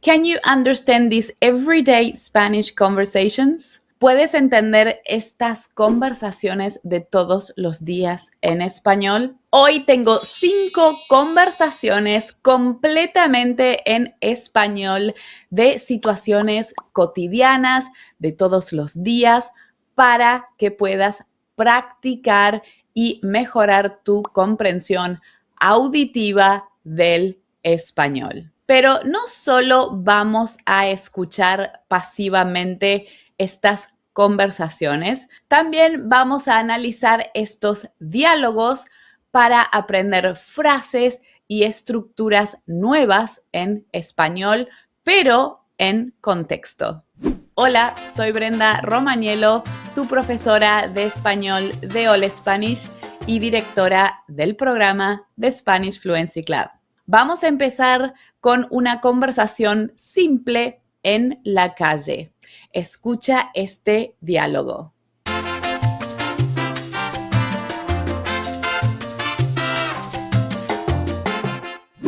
Can you understand these everyday Spanish conversations? ¿Puedes entender estas conversaciones de todos los días en español? Hoy tengo 5 conversaciones completamente en español de situaciones cotidianas de todos los días para que puedas practicar y mejorar tu comprensión auditiva del español. Pero no solo vamos a escuchar pasivamente estas conversaciones, también vamos a analizar estos diálogos para aprender frases y estructuras nuevas en español, pero en contexto. Hola, soy Brenda Romaniello, tu profesora de español de All Spanish y directora del programa de Spanish Fluency Club. Vamos a empezar con una conversación simple en la calle. Escucha este diálogo.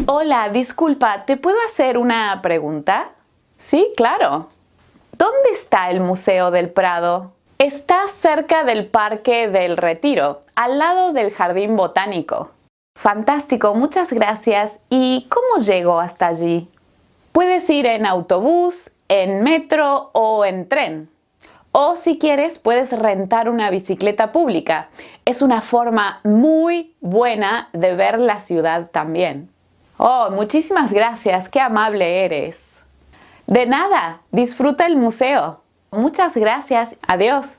Hola, disculpa, ¿te puedo hacer una pregunta? Sí, claro. ¿Dónde está el Museo del Prado? Está cerca del Parque del Retiro, al lado del Jardín Botánico. Fantástico, muchas gracias. ¿Y cómo llego hasta allí? Puedes ir en autobús, en metro o en tren. O si quieres, puedes rentar una bicicleta pública. Es una forma muy buena de ver la ciudad también. Oh, muchísimas gracias, qué amable eres. De nada, disfruta el museo. Muchas gracias, adiós.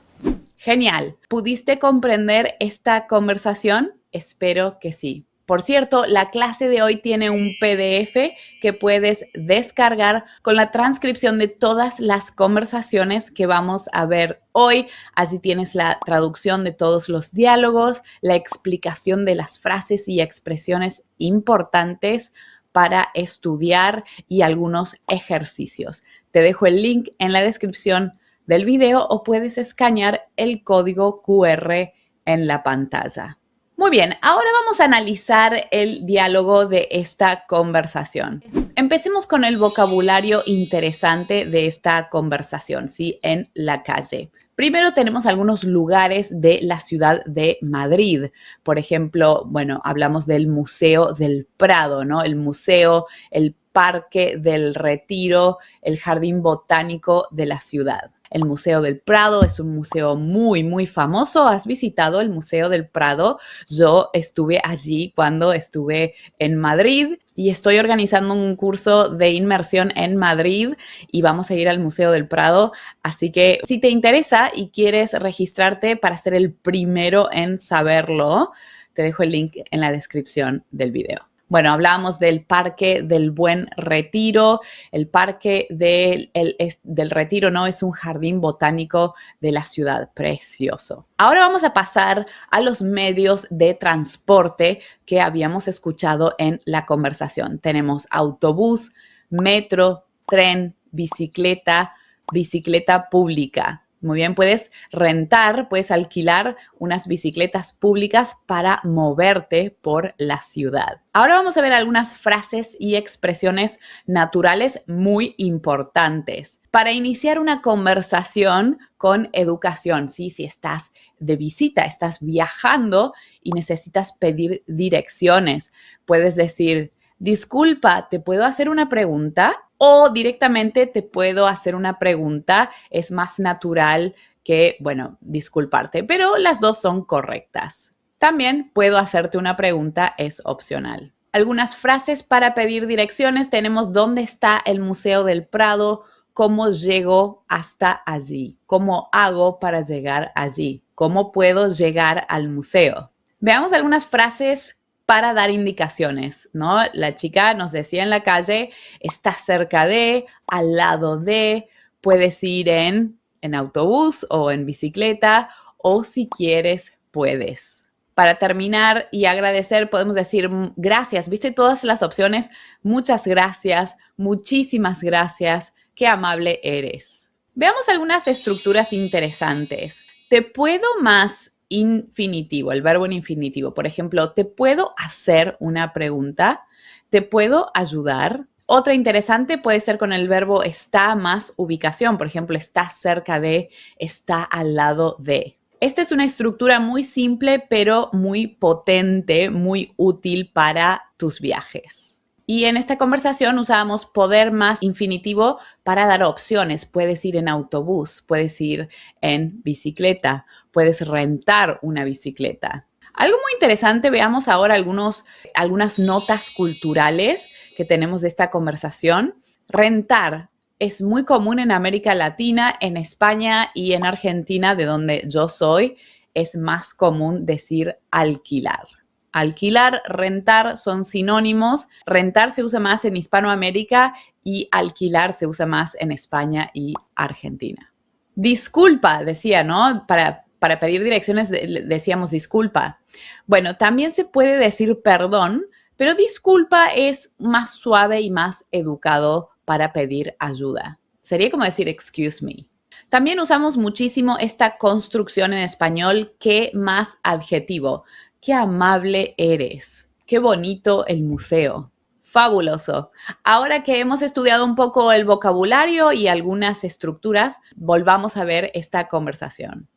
Genial, ¿pudiste comprender esta conversación? Espero que sí. Por cierto, la clase de hoy tiene un PDF que puedes descargar con la transcripción de todas las conversaciones que vamos a ver hoy. Así tienes la traducción de todos los diálogos, la explicación de las frases y expresiones importantes para estudiar y algunos ejercicios. Te dejo el link en la descripción del video o puedes escanear el código QR en la pantalla. Muy bien, ahora vamos a analizar el diálogo de esta conversación. Empecemos con el vocabulario interesante de esta conversación, ¿sí? En la calle. Primero tenemos algunos lugares de la ciudad de Madrid. Por ejemplo, bueno, hablamos del Museo del Prado, ¿no? El museo, el Parque del Retiro, el Jardín Botánico de la ciudad. El Museo del Prado es un museo muy, muy famoso. ¿Has visitado el Museo del Prado? Yo estuve allí cuando estuve en Madrid y estoy organizando un curso de inmersión en Madrid y vamos a ir al Museo del Prado. Así que si te interesa y quieres registrarte para ser el primero en saberlo, te dejo el link en la descripción del video. Bueno, hablábamos del Parque del Buen Retiro. El Parque del Retiro, ¿no? Es un jardín botánico de la ciudad, precioso. Ahora vamos a pasar a los medios de transporte que habíamos escuchado en la conversación. Tenemos autobús, metro, tren, bicicleta, bicicleta pública. Muy bien, puedes rentar, puedes alquilar unas bicicletas públicas para moverte por la ciudad. Ahora vamos a ver algunas frases y expresiones naturales muy importantes para iniciar una conversación con educación. ¿Sí? Si estás de visita, estás viajando y necesitas pedir direcciones, puedes decir, disculpa, ¿te puedo hacer una pregunta? O directamente te puedo hacer una pregunta, es más natural que, bueno, disculparte, pero las dos son correctas. También puedo hacerte una pregunta, es opcional. Algunas frases para pedir direcciones tenemos ¿dónde está el Museo del Prado? ¿Cómo llego hasta allí? ¿Cómo hago para llegar allí? ¿Cómo puedo llegar al museo? Veamos algunas frases para dar indicaciones, ¿no? La chica nos decía en la calle, está cerca de, al lado de, puedes ir en autobús o en bicicleta o si quieres, puedes. Para terminar y agradecer, podemos decir gracias. ¿Viste todas las opciones? Muchas gracias, muchísimas gracias. Qué amable eres. Veamos algunas estructuras interesantes. Te puedo más infinitivo, el verbo en infinitivo. Por ejemplo, ¿te puedo hacer una pregunta? ¿Te puedo ayudar? Otra interesante puede ser con el verbo está más ubicación. Por ejemplo, está cerca de, está al lado de. Esta es una estructura muy simple, pero muy potente, muy útil para tus viajes. Y en esta conversación usábamos poder más infinitivo para dar opciones. Puedes ir en autobús, puedes ir en bicicleta, puedes rentar una bicicleta. Algo muy interesante, veamos ahora algunas notas culturales que tenemos de esta conversación. Rentar es muy común en América Latina, en España y en Argentina, de donde yo soy, es más común decir alquilar. Alquilar, rentar son sinónimos. Rentar se usa más en Hispanoamérica y alquilar se usa más en España y Argentina. Disculpa, decía, ¿no? Para pedir direcciones decíamos disculpa. Bueno, también se puede decir perdón, pero disculpa es más suave y más educado para pedir ayuda. Sería como decir excuse me. También usamos muchísimo esta construcción en español, qué más adjetivo. Qué amable eres. Qué bonito el museo. Fabuloso. Ahora que hemos estudiado un poco el vocabulario y algunas estructuras, volvamos a ver esta conversación.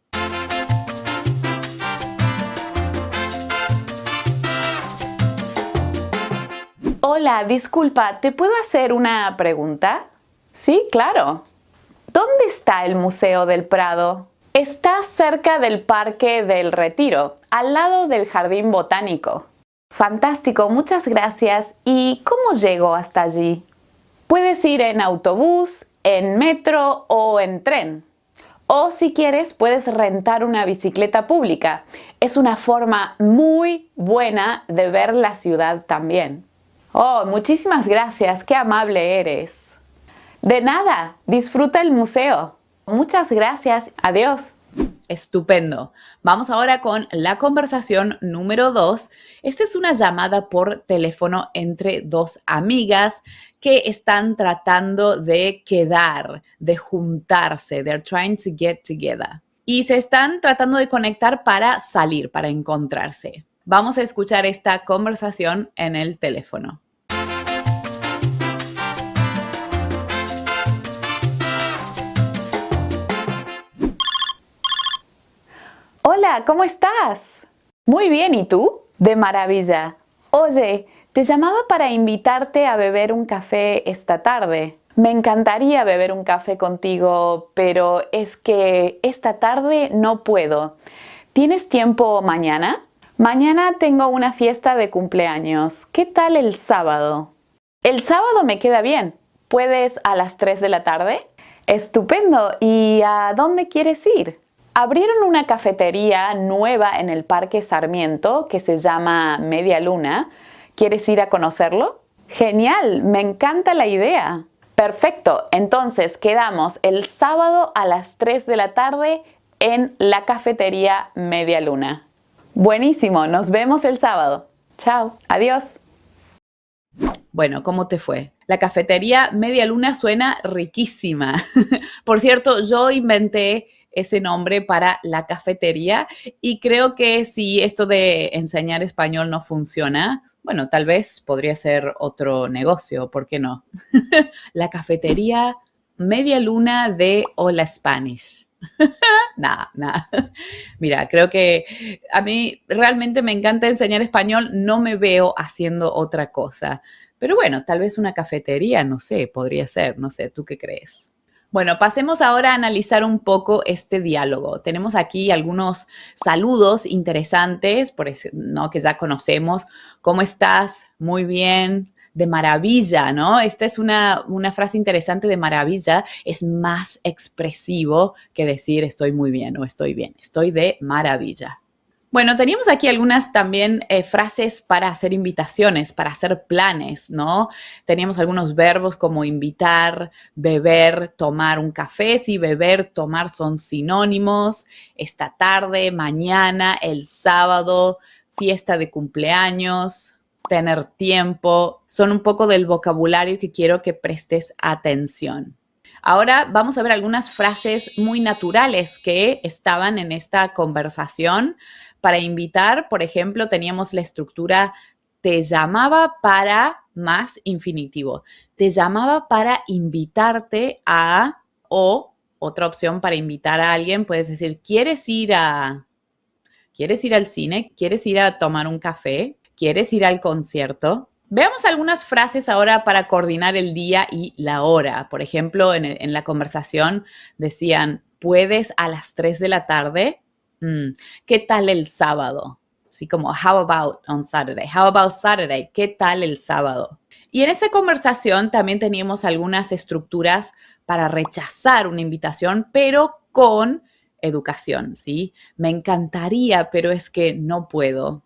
Hola, disculpa, ¿te puedo hacer una pregunta? Sí, claro. ¿Dónde está el Museo del Prado? Está cerca del Parque del Retiro, al lado del Jardín Botánico. Fantástico, muchas gracias. ¿Y cómo llego hasta allí? Puedes ir en autobús, en metro o en tren. O si quieres, puedes rentar una bicicleta pública. Es una forma muy buena de ver la ciudad también. Oh, muchísimas gracias, qué amable eres. De nada, disfruta el museo. Muchas gracias, adiós. Estupendo. Vamos ahora con la conversación número 2. Esta es una llamada por teléfono entre dos amigas que están tratando de quedar, de juntarse. They're trying to get together. Y se están tratando de conectar para salir, para encontrarse. Vamos a escuchar esta conversación en el teléfono. Hola, ¿cómo estás? Muy bien, ¿y tú? De maravilla. Oye, te llamaba para invitarte a beber un café esta tarde. Me encantaría beber un café contigo, pero es que esta tarde no puedo. ¿Tienes tiempo mañana? Mañana tengo una fiesta de cumpleaños. ¿Qué tal el sábado? El sábado me queda bien. ¿Puedes a las 3 de la tarde? Estupendo. ¿Y a dónde quieres ir? Abrieron una cafetería nueva en el Parque Sarmiento que se llama Media Luna. ¿Quieres ir a conocerlo? Genial, me encanta la idea. Perfecto, entonces quedamos el sábado a las 3 de la tarde en la cafetería Media Luna. Buenísimo, nos vemos el sábado. Chao, adiós. Bueno, ¿cómo te fue? La cafetería Media Luna suena riquísima. Por cierto, yo inventé ese nombre para la cafetería y creo que si esto de enseñar español no funciona, bueno, tal vez podría ser otro negocio, ¿por qué no? La cafetería Media Luna de Hola Spanish. Nada. Mira, creo que a mí realmente me encanta enseñar español, no me veo haciendo otra cosa. Pero bueno, tal vez una cafetería, no sé, podría ser, no sé, ¿tú qué crees? Bueno, pasemos ahora a analizar un poco este diálogo. Tenemos aquí algunos saludos interesantes, ¿no? Que ya conocemos. ¿Cómo estás? Muy bien. De maravilla, ¿no? Esta es una frase interesante de maravilla. Es más expresivo que decir estoy muy bien o estoy bien. Estoy de maravilla. Bueno, teníamos aquí algunas también frases para hacer invitaciones, para hacer planes, ¿no? Teníamos algunos verbos como invitar, beber, tomar un café. Sí, beber, tomar son sinónimos. Esta tarde, mañana, el sábado, fiesta de cumpleaños, tener tiempo. Son un poco del vocabulario que quiero que prestes atención. Ahora vamos a ver algunas frases muy naturales que estaban en esta conversación. Para invitar, por ejemplo, teníamos la estructura te llamaba para más infinitivo. Te llamaba para invitarte a, o otra opción para invitar a alguien, puedes decir, ¿quieres ir al cine? ¿Quieres ir a tomar un café? ¿Quieres ir al concierto? Veamos algunas frases ahora para coordinar el día y la hora. Por ejemplo, en la conversación decían, ¿puedes a las 3 de la tarde? ¿Qué tal el sábado? Así como, how about on Saturday? How about Saturday? ¿Qué tal el sábado? Y en esa conversación también teníamos algunas estructuras para rechazar una invitación, pero con educación, ¿sí? Me encantaría, pero es que no puedo.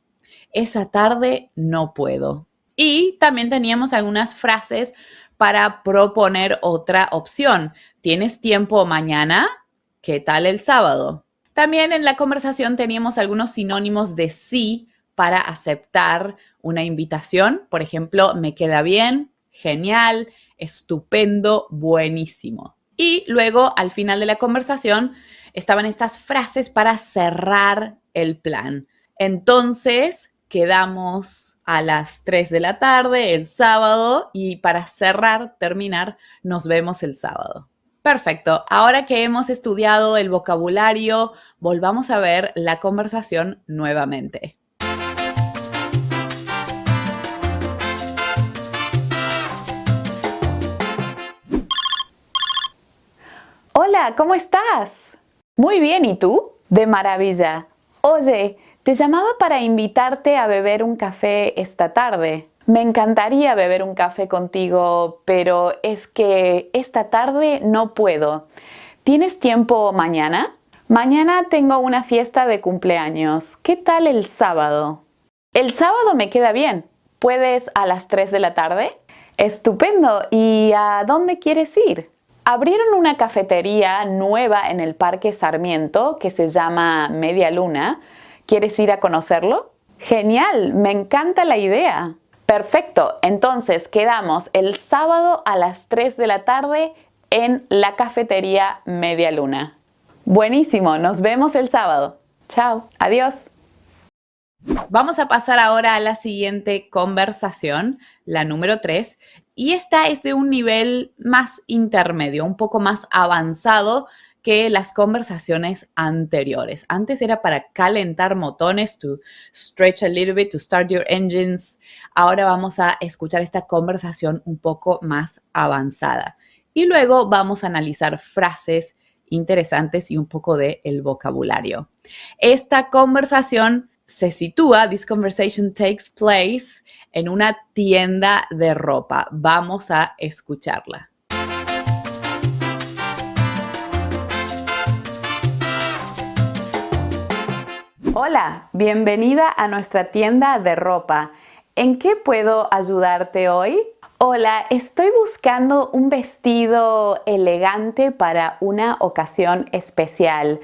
Esa tarde no puedo. Y también teníamos algunas frases para proponer otra opción. ¿Tienes tiempo mañana? ¿Qué tal el sábado? También en la conversación teníamos algunos sinónimos de sí para aceptar una invitación. Por ejemplo, me queda bien, genial, estupendo, buenísimo. Y luego, al final de la conversación, estaban estas frases para cerrar el plan. Entonces, quedamos a las 3 de la tarde el sábado y para cerrar, terminar, nos vemos el sábado. Perfecto. Ahora que hemos estudiado el vocabulario, volvamos a ver la conversación nuevamente. Hola, ¿cómo estás? Muy bien, ¿y tú? De maravilla. Oye, te llamaba para invitarte a beber un café esta tarde. Me encantaría beber un café contigo, pero es que esta tarde no puedo. ¿Tienes tiempo mañana? Mañana tengo una fiesta de cumpleaños. ¿Qué tal el sábado? El sábado me queda bien. ¿Puedes a las 3 de la tarde? Estupendo. ¿Y a dónde quieres ir? Abrieron una cafetería nueva en el Parque Sarmiento que se llama Media Luna. ¿Quieres ir a conocerlo? Genial, me encanta la idea. Perfecto, entonces quedamos el sábado a las 3 de la tarde en la cafetería Media Luna. Buenísimo, nos vemos el sábado. Chao, adiós. Vamos a pasar ahora a la siguiente conversación, la número 3, y esta es de un nivel más intermedio, un poco más avanzado que las conversaciones anteriores. Antes era para calentar motores, to stretch a little bit, to start your engines. Ahora vamos a escuchar esta conversación un poco más avanzada. Y luego vamos a analizar frases interesantes y un poco de el vocabulario. Esta conversación se sitúa, this conversation takes place, en una tienda de ropa. Vamos a escucharla. Hola, bienvenida a nuestra tienda de ropa. ¿En qué puedo ayudarte hoy? Hola, estoy buscando un vestido elegante para una ocasión especial.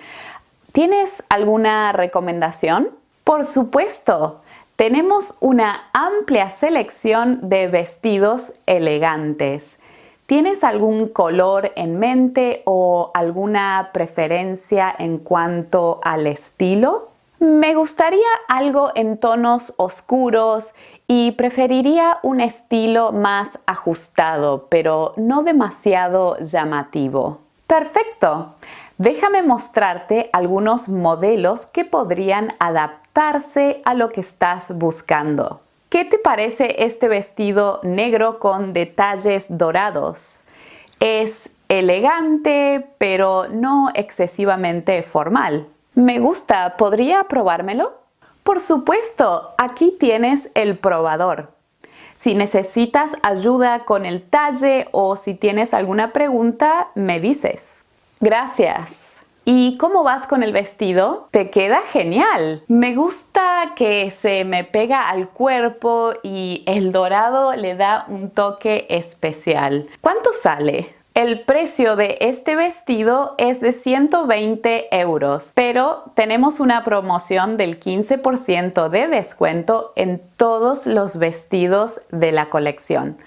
¿Tienes alguna recomendación? Por supuesto, tenemos una amplia selección de vestidos elegantes. ¿Tienes algún color en mente o alguna preferencia en cuanto al estilo? Me gustaría algo en tonos oscuros y preferiría un estilo más ajustado, pero no demasiado llamativo. Perfecto. Déjame mostrarte algunos modelos que podrían adaptarse a lo que estás buscando. ¿Qué te parece este vestido negro con detalles dorados? Es elegante, pero no excesivamente formal. Me gusta, ¿podría probármelo? Por supuesto, aquí tienes el probador. Si necesitas ayuda con el talle o si tienes alguna pregunta, me dices. Gracias. ¿Y cómo vas con el vestido? Te queda genial. Me gusta que se me pega al cuerpo y el dorado le da un toque especial. ¿Cuánto sale? El precio de este vestido es de 120 euros, pero tenemos una promoción del 15% de descuento en todos los vestidos de la colección.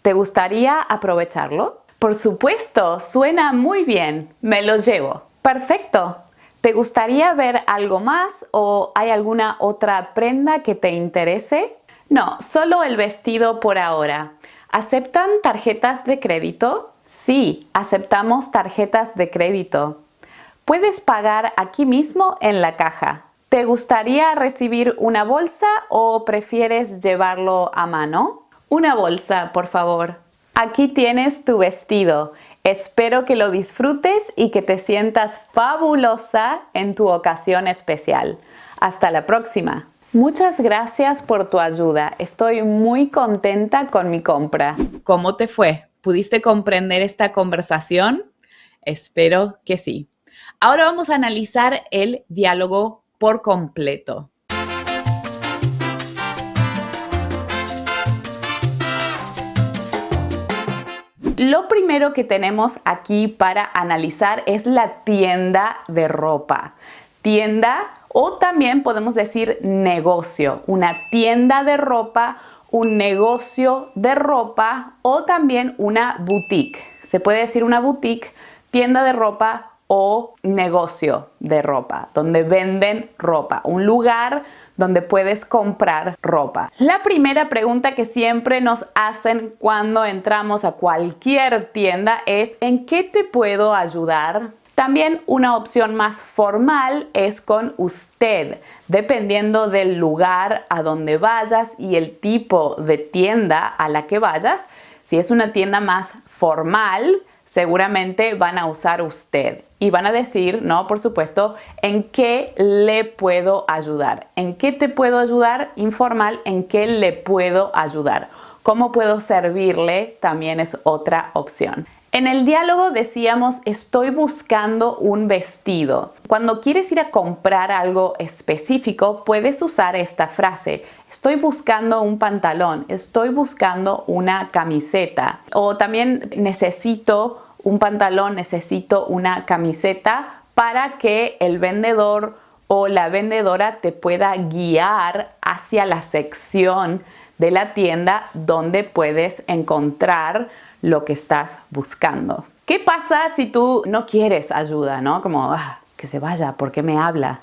¿Te gustaría aprovecharlo? Por supuesto, suena muy bien. Me los llevo. Perfecto. ¿Te gustaría ver algo más o hay alguna otra prenda que te interese? No, solo el vestido por ahora. ¿Aceptan tarjetas de crédito? Sí, aceptamos tarjetas de crédito. ¿Puedes pagar aquí mismo en la caja? ¿Te gustaría recibir una bolsa o prefieres llevarlo a mano? Una bolsa, por favor. Aquí tienes tu vestido. Espero que lo disfrutes y que te sientas fabulosa en tu ocasión especial. Hasta la próxima. Muchas gracias por tu ayuda. Estoy muy contenta con mi compra. ¿Cómo te fue? ¿Pudiste comprender esta conversación? Espero que sí. Ahora vamos a analizar el diálogo por completo. Lo primero que tenemos aquí para analizar es la tienda de ropa. Tienda o también podemos decir negocio. Una tienda de ropa, un negocio de ropa o también una boutique. Se puede decir una boutique, tienda de ropa o negocio de ropa, donde venden ropa, un lugar donde puedes comprar ropa. La primera pregunta que siempre nos hacen cuando entramos a cualquier tienda es ¿en qué te puedo ayudar? También una opción más formal es con usted, dependiendo del lugar a donde vayas y el tipo de tienda a la que vayas. Si es una tienda más formal, seguramente van a usar usted y van a decir, no, por supuesto, ¿en qué le puedo ayudar? ¿En qué te puedo ayudar? Informal, ¿en qué le puedo ayudar? ¿Cómo puedo servirle? También es otra opción. En el diálogo decíamos, estoy buscando un vestido. Cuando quieres ir a comprar algo específico, puedes usar esta frase. Estoy buscando un pantalón, estoy buscando una camiseta. O también necesito un pantalón, necesito una camiseta para que el vendedor o la vendedora te pueda guiar hacia la sección de la tienda donde puedes encontrar lo que estás buscando. ¿Qué pasa si tú no quieres ayuda, no? Como, que se vaya, ¿por qué me habla?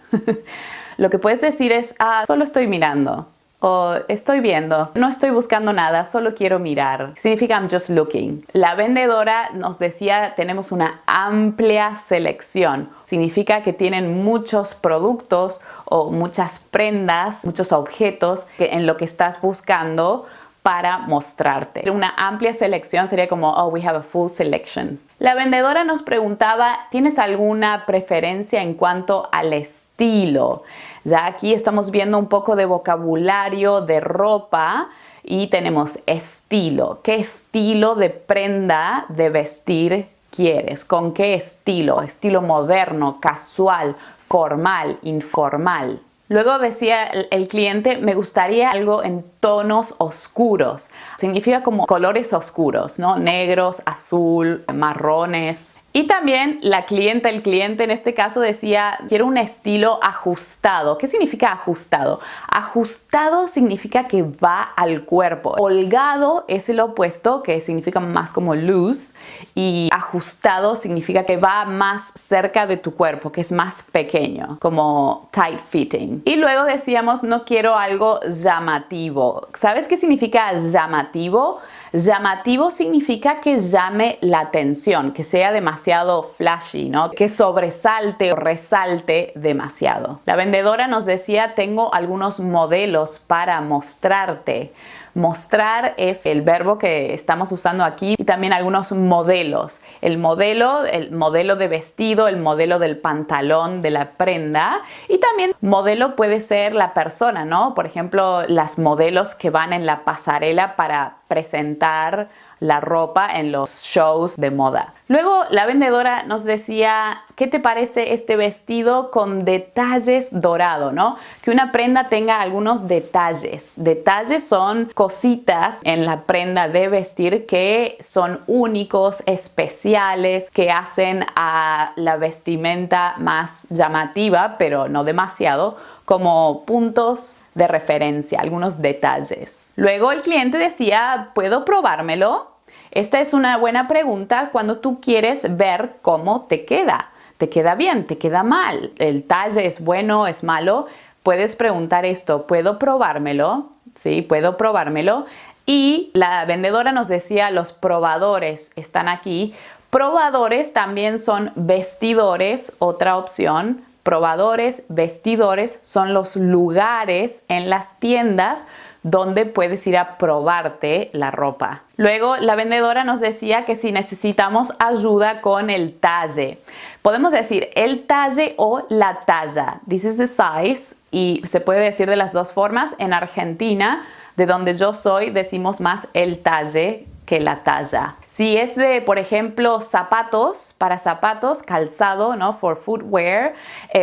Lo que puedes decir es, solo estoy mirando. O estoy viendo, no estoy buscando nada, solo quiero mirar. Significa I'm just looking. La vendedora nos decía, tenemos una amplia selección. Significa que tienen muchos productos o muchas prendas, muchos objetos en lo que estás buscando para mostrarte. Una amplia selección sería como, we have a full selection. La vendedora nos preguntaba, ¿tienes alguna preferencia en cuanto al estilo? Ya aquí estamos viendo un poco de vocabulario de ropa y tenemos estilo. ¿Qué estilo de prenda de vestir quieres? ¿Con qué estilo? Estilo moderno, casual, formal, informal. Luego decía el cliente, me gustaría algo en tonos oscuros. Significa como colores oscuros, ¿no? Negros, azul, marrones. Y también la clienta, el cliente en este caso decía, quiero un estilo ajustado. ¿Qué significa ajustado? Ajustado significa que va al cuerpo. Holgado es el opuesto, que significa más como loose. Y ajustado significa que va más cerca de tu cuerpo, que es más pequeño, como tight fitting. Y luego decíamos, no quiero algo llamativo. ¿Sabes qué significa llamativo? Llamativo significa que llame la atención, que sea demasiado flashy, ¿no? Que sobresalte o resalte demasiado. La vendedora nos decía, tengo algunos modelos para mostrarte. Mostrar es el verbo que estamos usando aquí y también algunos modelos. El modelo de vestido, el modelo del pantalón, de la prenda y también modelo puede ser la persona, ¿no? Por ejemplo, las modelos que van en la pasarela para presentar la ropa en los shows de moda. Luego la vendedora nos decía, ¿qué te parece este vestido con detalles dorado, ¿no? Que una prenda tenga algunos detalles. Detalles son cositas en la prenda de vestir que son únicos, especiales, que hacen a la vestimenta más llamativa, pero no demasiado, como puntos de referencia, algunos detalles. Luego el cliente decía, ¿puedo probármelo? Esta es una buena pregunta cuando tú quieres ver cómo te queda. ¿Te queda bien? ¿Te queda mal? ¿El talle es bueno? ¿Es malo? Puedes preguntar esto, ¿puedo probármelo? ¿sí? Puedo probármelo. Y la vendedora nos decía, los probadores están aquí. Probadores también son vestidores, otra opción. Probadores, vestidores son los lugares en las tiendas donde puedes ir a probarte la ropa. Luego la vendedora nos decía que si necesitamos ayuda con el talle, podemos decir el talle o la talla. This is the size y se puede decir de las dos formas. En Argentina, de donde yo soy, decimos más el talle que la talla. Si es de, por ejemplo, zapatos, para zapatos, calzado, ¿no? For footwear,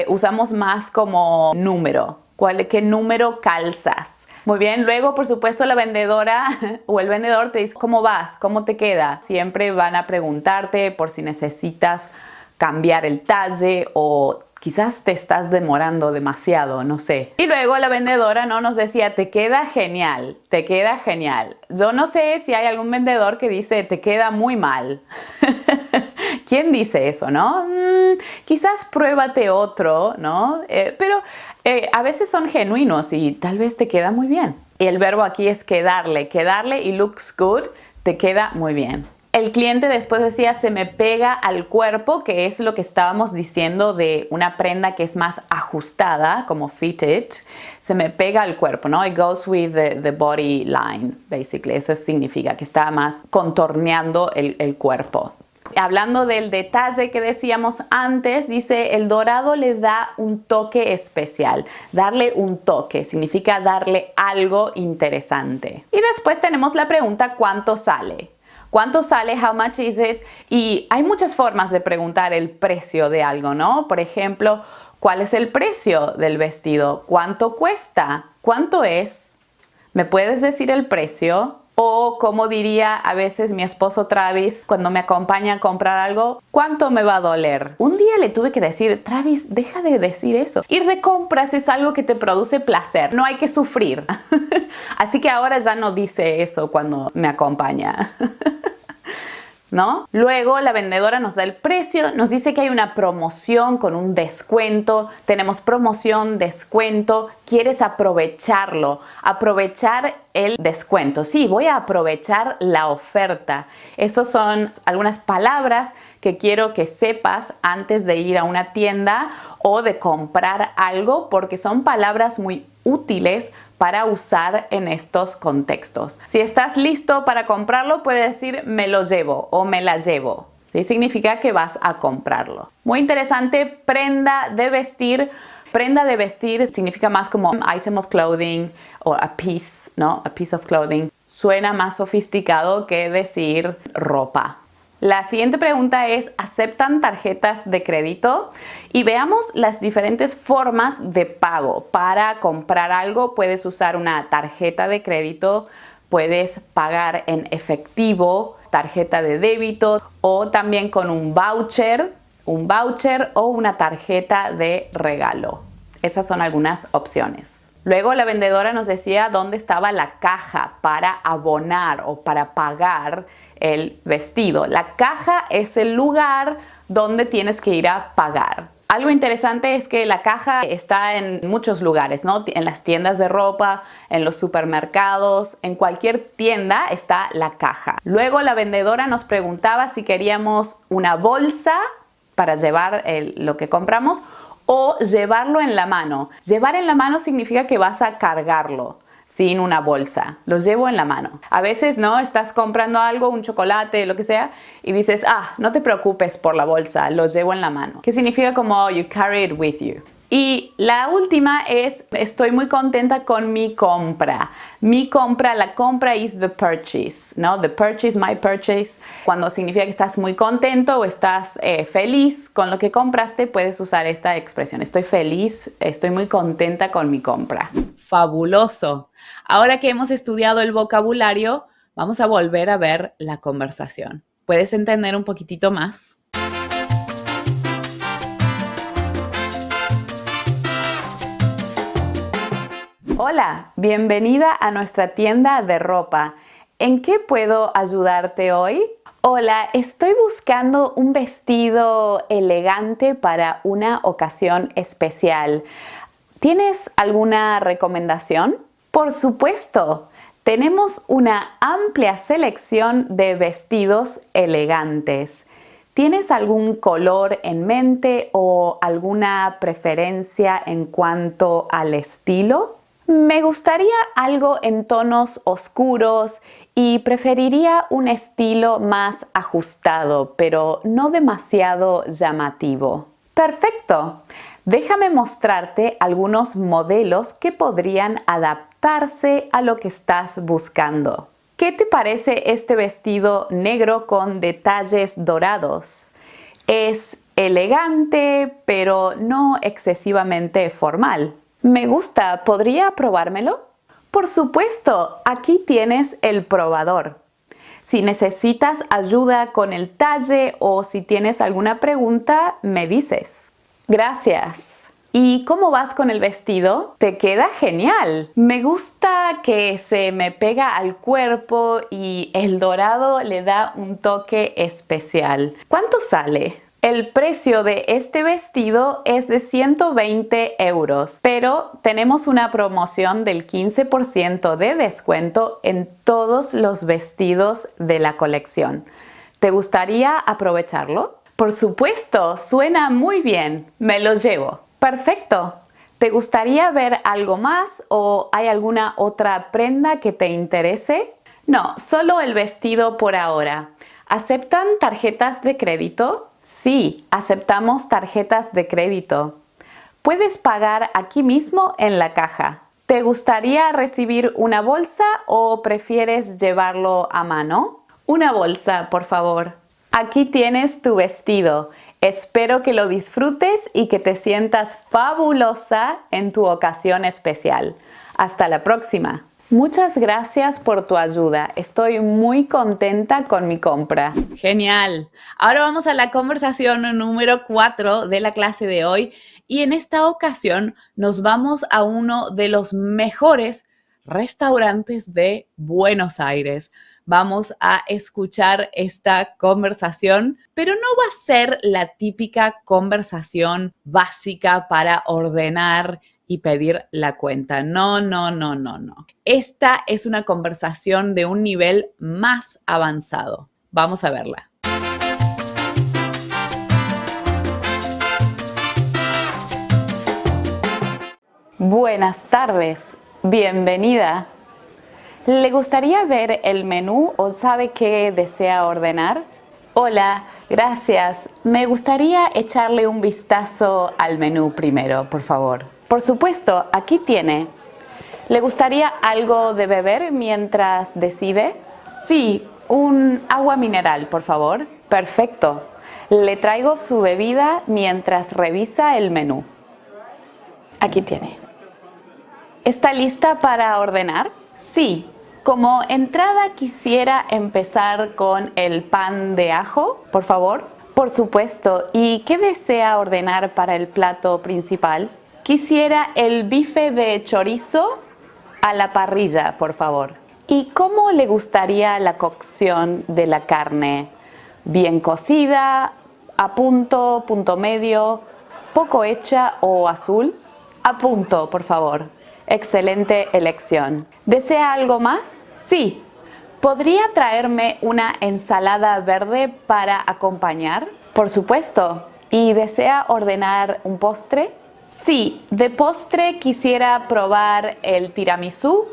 usamos más como número. ¿Qué número calzas? Muy bien, luego por supuesto la vendedora o el vendedor te dice ¿cómo vas? ¿Cómo te queda? Siempre van a preguntarte por si necesitas cambiar el talle o quizás te estás demorando demasiado, no sé. Y luego la vendedora no nos decía, te queda genial, te queda genial. Yo no sé si hay algún vendedor que dice, te queda muy mal. ¿Quién dice eso, no? Quizás pruébate otro, ¿no? Pero a veces son genuinos y tal vez te queda muy bien. Y el verbo aquí es quedarle y looks good, te queda muy bien. El cliente después decía, se me pega al cuerpo, que es lo que estábamos diciendo de una prenda que es más ajustada, como fitted. Se me pega al cuerpo, ¿no? It goes with the body line, basically. Eso significa que está más contorneando el cuerpo. Hablando del detalle que decíamos antes, dice, el dorado le da un toque especial. Darle un toque significa darle algo interesante. Y después tenemos la pregunta, ¿cuánto sale? ¿Cuánto sale? How much is it? Y hay muchas formas de preguntar el precio de algo, ¿no? Por ejemplo, ¿cuál es el precio del vestido? ¿Cuánto cuesta? ¿Cuánto es? ¿Me puedes decir el precio? O como diría a veces mi esposo Travis cuando me acompaña a comprar algo, ¿cuánto me va a doler? Un día le tuve que decir, Travis, deja de decir eso. Ir de compras es algo que te produce placer, no hay que sufrir. Así que ahora ya no dice eso cuando me acompaña. ¿No? Luego la vendedora nos da el precio, nos dice que hay una promoción con un descuento, tenemos promoción, descuento, quieres aprovecharlo, aprovechar el descuento. Sí, voy a aprovechar la oferta. Estas son algunas palabras que quiero que sepas antes de ir a una tienda o de comprar algo porque son palabras muy útiles para usar en estos contextos. Si estás listo para comprarlo, puedes decir me lo llevo o me la llevo. ¿Sí? Significa que vas a comprarlo. Muy interesante, prenda de vestir. Prenda de vestir significa más como item of clothing o a piece, ¿no? A piece of clothing. Suena más sofisticado que decir ropa. La siguiente pregunta es, ¿aceptan tarjetas de crédito? Y veamos las diferentes formas de pago. Para comprar algo puedes usar una tarjeta de crédito, puedes pagar en efectivo, tarjeta de débito o también con un voucher o una tarjeta de regalo. Esas son algunas opciones. Luego la vendedora nos decía dónde estaba la caja para abonar o para pagar el vestido. La caja es el lugar donde tienes que ir a pagar. Algo interesante es que la caja está en muchos lugares, ¿no? En las tiendas de ropa, en los supermercados, en cualquier tienda está la caja. Luego la vendedora nos preguntaba si queríamos una bolsa para llevar lo que compramos o llevarlo en la mano. Llevar en la mano significa que vas a cargarlo sin una bolsa. Lo llevo en la mano. A veces, ¿no? Estás comprando algo, un chocolate, lo que sea, y dices, no te preocupes por la bolsa, lo llevo en la mano. Que significa como you carry it with you. Y la última es, estoy muy contenta con mi compra. Mi compra, la compra is the purchase, ¿no? The purchase, my purchase. Cuando significa que estás muy contento o estás feliz con lo que compraste, puedes usar esta expresión. Estoy feliz, estoy muy contenta con mi compra. Fabuloso. Ahora que hemos estudiado el vocabulario, vamos a volver a ver la conversación. ¿Puedes entender un poquitito más? Hola, bienvenida a nuestra tienda de ropa. ¿En qué puedo ayudarte hoy? Hola, estoy buscando un vestido elegante para una ocasión especial. ¿Tienes alguna recomendación? Por supuesto, tenemos una amplia selección de vestidos elegantes. ¿Tienes algún color en mente o alguna preferencia en cuanto al estilo? Me gustaría algo en tonos oscuros y preferiría un estilo más ajustado, pero no demasiado llamativo. Perfecto. Déjame mostrarte algunos modelos que podrían adaptarse a lo que estás buscando. ¿Qué te parece este vestido negro con detalles dorados? Es elegante, pero no excesivamente formal. Me gusta, ¿podría probármelo? Por supuesto, aquí tienes el probador. Si necesitas ayuda con el talle o si tienes alguna pregunta, me dices. Gracias. ¿Y cómo vas con el vestido? Te queda genial. Me gusta que se me pega al cuerpo y el dorado le da un toque especial. ¿Cuánto sale? El precio de este vestido es de 120 euros, pero tenemos una promoción del 15% de descuento en todos los vestidos de la colección. ¿Te gustaría aprovecharlo? Por supuesto, suena muy bien. Me lo llevo. Perfecto. ¿Te gustaría ver algo más o hay alguna otra prenda que te interese? No, solo el vestido por ahora. ¿Aceptan tarjetas de crédito? Sí, aceptamos tarjetas de crédito. Puedes pagar aquí mismo en la caja. ¿Te gustaría recibir una bolsa o prefieres llevarlo a mano? Una bolsa, por favor. Aquí tienes tu vestido. Espero que lo disfrutes y que te sientas fabulosa en tu ocasión especial. Hasta la próxima. Muchas gracias por tu ayuda. Estoy muy contenta con mi compra. Genial. Ahora vamos a la conversación número 4 de la clase de hoy y en esta ocasión nos vamos a uno de los mejores restaurantes de Buenos Aires. Vamos a escuchar esta conversación, pero no va a ser la típica conversación básica para ordenar y pedir la cuenta. No. Esta es una conversación de un nivel más avanzado. Vamos a verla. Buenas tardes. Bienvenida. ¿Le gustaría ver el menú o sabe qué desea ordenar? Hola, gracias. Me gustaría echarle un vistazo al menú primero, por favor. Por supuesto, aquí tiene. ¿Le gustaría algo de beber mientras decide? Sí, un agua mineral, por favor. Perfecto. Le traigo su bebida mientras revisa el menú. Aquí tiene. ¿Está lista para ordenar? Sí. Como entrada quisiera empezar con el pan de ajo, por favor. Por supuesto. ¿Y qué desea ordenar para el plato principal? Quisiera el bife de chorizo a la parrilla, por favor. ¿Y cómo le gustaría la cocción de la carne? ¿Bien cocida, a punto, punto medio, poco hecha o azul? A punto, por favor. Excelente elección. ¿Desea algo más? Sí. ¿Podría traerme una ensalada verde para acompañar? Por supuesto. ¿Y desea ordenar un postre? Sí, de postre quisiera probar el tiramisú,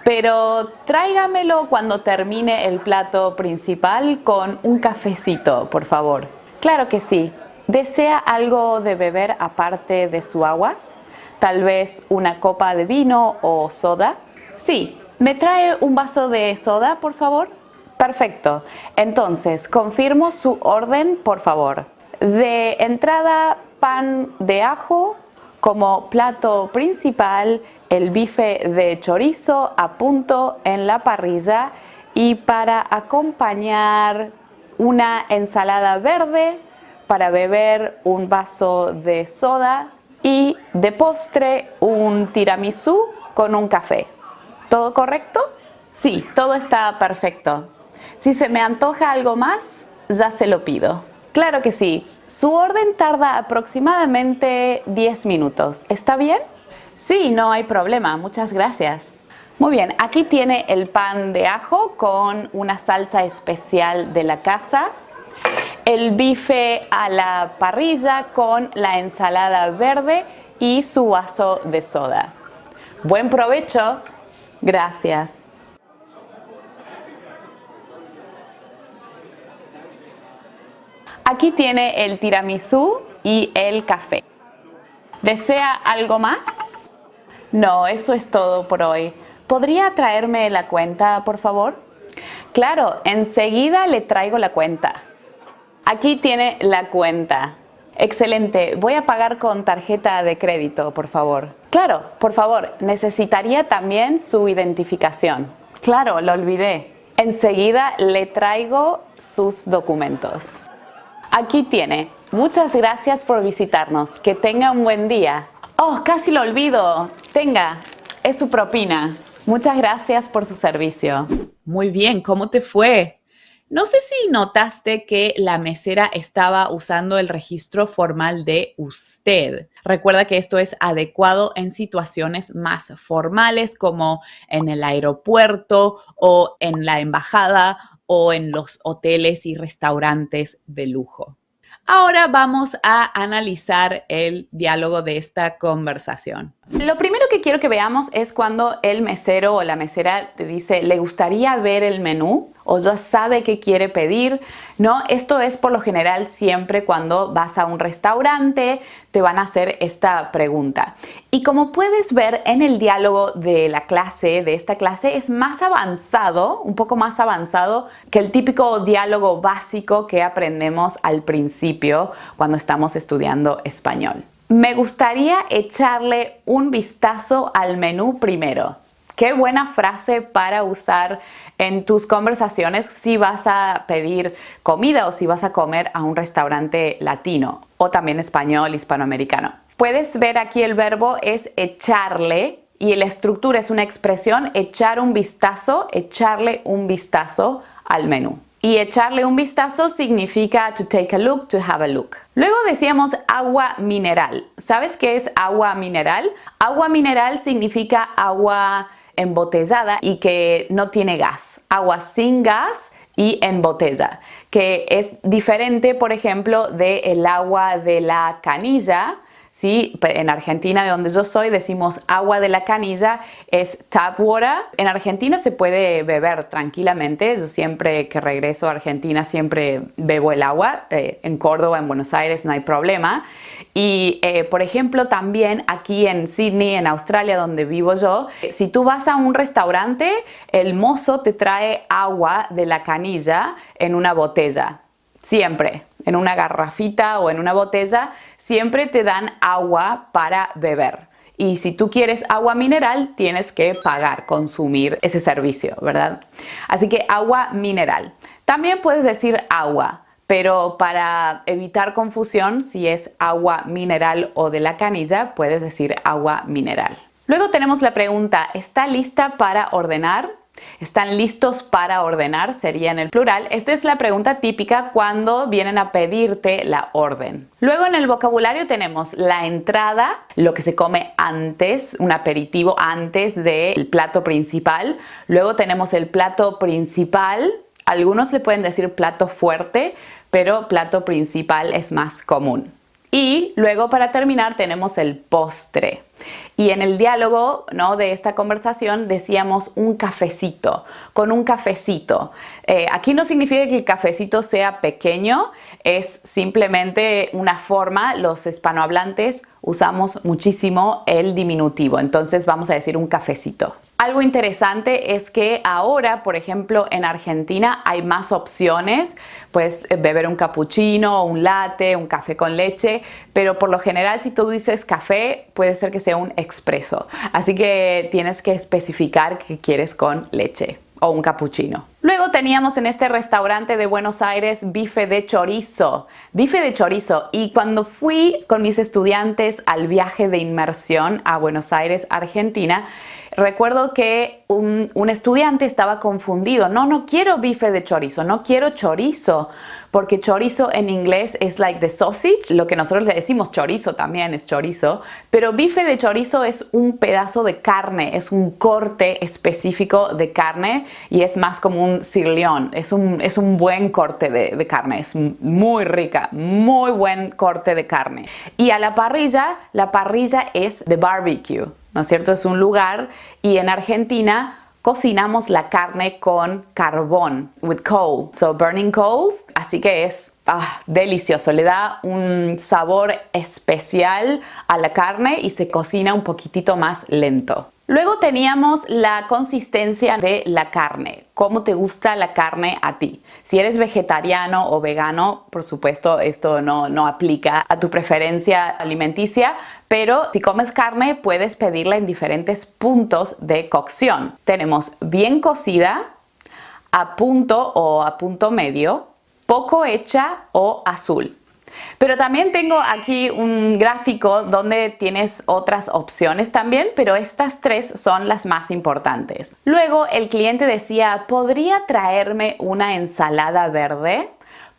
pero tráigamelo cuando termine el plato principal con un cafecito, por favor. Claro que sí. ¿Desea algo de beber aparte de su agua? Tal vez una copa de vino o soda. Sí, ¿me trae un vaso de soda, por favor? Perfecto. Entonces, confirmo su orden, por favor. De entrada, pan de ajo. Como plato principal, el bife de chorizo a punto en la parrilla. Y para acompañar, una ensalada verde. Para beber, un vaso de soda. Y de postre, un tiramisú con un café. ¿Todo correcto? Sí, todo está perfecto. Si se me antoja algo más, ya se lo pido. Claro que sí. Su orden tarda aproximadamente 10 minutos. ¿Está bien? Sí, no hay problema. Muchas gracias. Muy bien, aquí tiene el pan de ajo con una salsa especial de la casa, el bife a la parrilla con la ensalada verde y su vaso de soda. Buen provecho. Gracias. Aquí tiene el tiramisú y el café. ¿Desea algo más? No, eso es todo por hoy. ¿Podría traerme la cuenta, por favor? Claro, enseguida le traigo la cuenta. Aquí tiene la cuenta. Excelente. Voy a pagar con tarjeta de crédito, por favor. Claro, por favor, necesitaría también su identificación. Claro, lo olvidé. Enseguida le traigo sus documentos. Aquí tiene. Muchas gracias por visitarnos. Que tenga un buen día. Oh, casi lo olvido. Tenga, es su propina. Muchas gracias por su servicio. Muy bien, ¿cómo te fue? No sé si notaste que la mesera estaba usando el registro formal de usted. Recuerda que esto es adecuado en situaciones más formales como en el aeropuerto o en la embajada o en los hoteles y restaurantes de lujo. Ahora vamos a analizar el diálogo de esta conversación. Lo primero que quiero que veamos es cuando el mesero o la mesera te dice, ¿le gustaría ver el menú? O ya sabe qué quiere pedir, ¿no? Esto es por lo general siempre cuando vas a un restaurante, te van a hacer esta pregunta. Y como puedes ver en el diálogo de la clase, de esta clase, es más avanzado, un poco más avanzado que el típico diálogo básico que aprendemos al principio cuando estamos estudiando español. Me gustaría echarle un vistazo al menú primero. Qué buena frase para usar en tus conversaciones si vas a pedir comida o si vas a comer a un restaurante latino o también español, hispanoamericano. Puedes ver aquí el verbo es echarle y la estructura es una expresión, echarle un vistazo al menú. Y echarle un vistazo significa to take a look, to have a look. Luego decíamos agua mineral. ¿Sabes qué es agua mineral? Agua mineral significa agua embotellada y que no tiene gas. Agua sin gas y en botella, que es diferente, por ejemplo, del agua de la canilla. ¿Sí? En Argentina, de donde yo soy, decimos agua de la canilla, es tap water. En Argentina se puede beber tranquilamente. Yo siempre que regreso a Argentina siempre bebo el agua. En Córdoba, en Buenos Aires no hay problema. Y por ejemplo también aquí en Sydney, en Australia, donde vivo yo, si tú vas a un restaurante, el mozo te trae agua de la canilla en una botella. Siempre, en una garrafita o en una botella, siempre te dan agua para beber. Y si tú quieres agua mineral, tienes que pagar, consumir ese servicio, ¿verdad? Así que agua mineral. También puedes decir agua, pero para evitar confusión, si es agua mineral o de la canilla, puedes decir agua mineral. Luego tenemos la pregunta, ¿está lista para ordenar? ¿Están listos para ordenar? Sería en el plural. Esta es la pregunta típica cuando vienen a pedirte la orden. Luego en el vocabulario tenemos la entrada, lo que se come antes, un aperitivo antes del plato principal. Luego tenemos el plato principal. Algunos le pueden decir plato fuerte, pero plato principal es más común. Y luego para terminar tenemos el postre. Y en el diálogo, ¿no?, de esta conversación decíamos un cafecito, con un cafecito. Aquí no significa que el cafecito sea pequeño, es simplemente una forma, los hispanohablantes usamos muchísimo el diminutivo, entonces vamos a decir un cafecito. Algo interesante es que ahora, por ejemplo, en Argentina hay más opciones, puedes beber un cappuccino, un latte, un café con leche, pero por lo general si tú dices café, puede ser que sea un expreso. Así que tienes que especificar que quieres con leche o un cappuccino. Luego teníamos en este restaurante de Buenos Aires bife de chorizo. Bife de chorizo. Y cuando fui con mis estudiantes al viaje de inmersión a Buenos Aires, Argentina, Recuerdo que un estudiante estaba confundido. No quiero bife de chorizo, no quiero chorizo, porque chorizo en inglés es like the sausage, lo que nosotros le decimos chorizo también es chorizo, pero bife de chorizo es un pedazo de carne, es un corte específico de carne y es más como un sirloin, es un buen corte de carne, es muy rica, muy buen corte de carne. Y a la parrilla es de barbecue, ¿no es cierto? Es un lugar y en Argentina cocinamos la carne con carbón, with coal, so burning coals, así que es delicioso, le da un sabor especial a la carne y se cocina un poquitito más lento. Luego teníamos la consistencia de la carne, cómo te gusta la carne a ti. Si eres vegetariano o vegano, por supuesto esto no aplica a tu preferencia alimenticia, pero si comes carne puedes pedirla en diferentes puntos de cocción. Tenemos bien cocida, a punto o a punto medio, poco hecha o azul. Pero también tengo aquí un gráfico donde tienes otras opciones también, pero estas tres son las más importantes. Luego el cliente decía, ¿podría traerme una ensalada verde?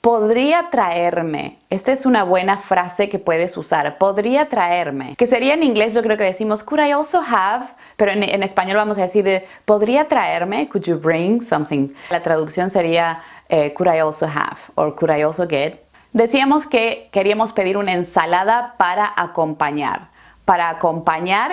Podría traerme. Esta es una buena frase que puedes usar. Podría traerme. Que sería en inglés, yo creo que decimos, could I also have? Pero en español vamos a decir, ¿podría traerme? Could you bring something? La traducción sería, could I also have? Or could I also get? Decíamos que queríamos pedir una ensalada para acompañar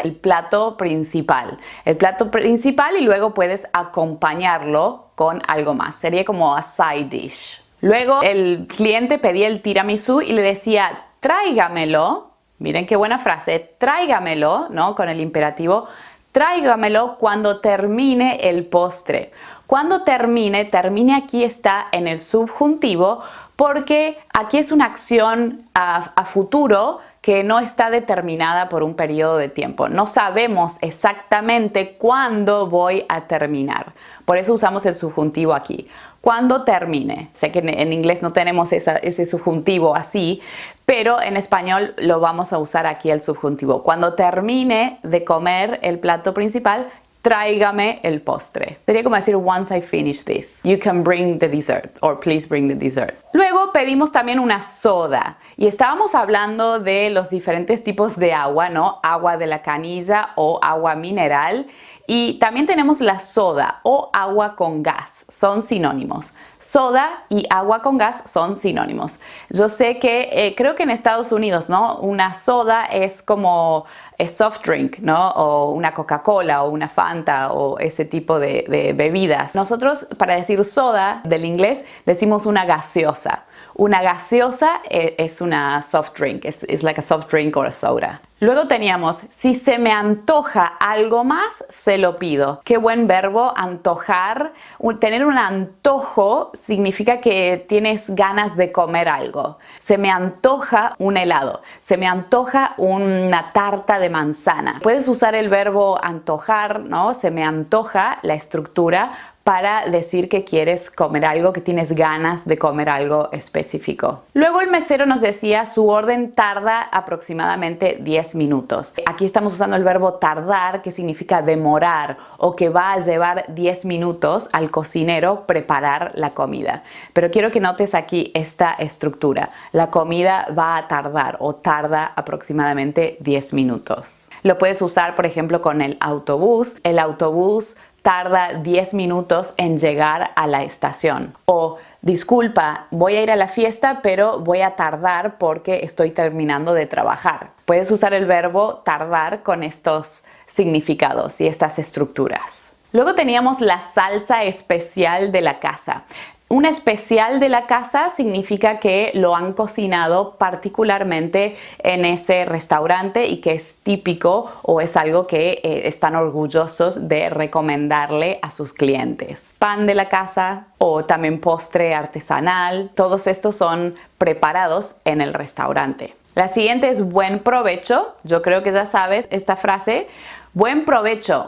el plato principal. El plato principal y luego puedes acompañarlo con algo más. Sería como a side dish. Luego el cliente pedía el tiramisú y le decía, tráigamelo. Miren qué buena frase, tráigamelo, ¿no? Con el imperativo. Tráigamelo cuando termine el postre. Cuando termine aquí está en el subjuntivo porque aquí es una acción a futuro que no está determinada por un periodo de tiempo. No sabemos exactamente cuándo voy a terminar. Por eso usamos el subjuntivo aquí. Cuando termine. Sé que en inglés no tenemos ese subjuntivo así, pero en español lo vamos a usar aquí el subjuntivo. Cuando termine de comer el plato principal, tráigame el postre. Sería como decir, once I finish this, you can bring the dessert, or please bring the dessert. Luego pedimos también una soda y estábamos hablando de los diferentes tipos de agua, ¿no? Agua de la canilla o agua mineral. Y también tenemos la soda o agua con gas, son sinónimos. Soda y agua con gas son sinónimos. Yo sé que creo que en Estados Unidos, ¿no? Una soda es como soft drink, ¿no? O una Coca-Cola o una Fanta o ese tipo de bebidas. Nosotros para decir soda del inglés decimos una gaseosa. Una gaseosa es una soft drink, es like a soft drink or a soda. Luego teníamos, si se me antoja algo más, se lo pido. Qué buen verbo, antojar. Tener un antojo significa que tienes ganas de comer algo. Se me antoja un helado. Se me antoja una tarta de manzana. Puedes usar el verbo antojar, ¿no? Se me antoja la estructura para decir que quieres comer algo, que tienes ganas de comer algo específico. Luego el mesero nos decía, su orden tarda aproximadamente 10 minutos. Aquí estamos usando el verbo tardar, que significa demorar o que va a llevar 10 minutos al cocinero preparar la comida. Pero quiero que notes aquí esta estructura. La comida va a tardar o tarda aproximadamente 10 minutos. Lo puedes usar, por ejemplo, con el autobús. El autobús tarda 10 minutos en llegar a la estación. O, disculpa, voy a ir a la fiesta, pero voy a tardar porque estoy terminando de trabajar. Puedes usar el verbo tardar con estos significados y estas estructuras. Luego teníamos la salsa especial de la casa. Una especial de la casa significa que lo han cocinado particularmente en ese restaurante y que es típico o es algo que están orgullosos de recomendarle a sus clientes. Pan de la casa o también postre artesanal, todos estos son preparados en el restaurante. La siguiente es buen provecho. Yo creo que ya sabes esta frase. Buen provecho,